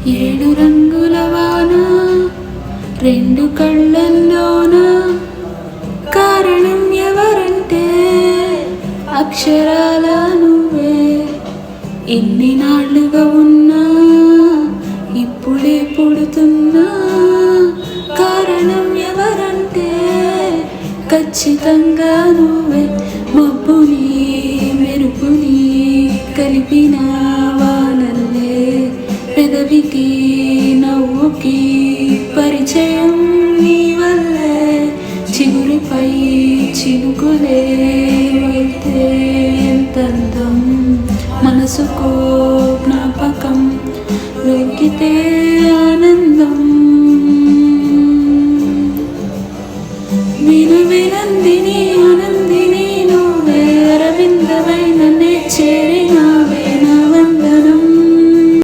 ఏడు రంగుల వాన రెండు కళ్ళల్లోన కారణం ఎవరంటే అక్షరాల నువ్వే. ఎన్ని నాళ్ళుగా ఉన్నా ఇప్పుడే పుడుతున్నా కారణం ఎవరంటే ఖచ్చితంగా నువ్వే. మబ్బుని మెరుపుని కలిపిన వానల్లే పెదవికి నవ్వుకి పరిచయం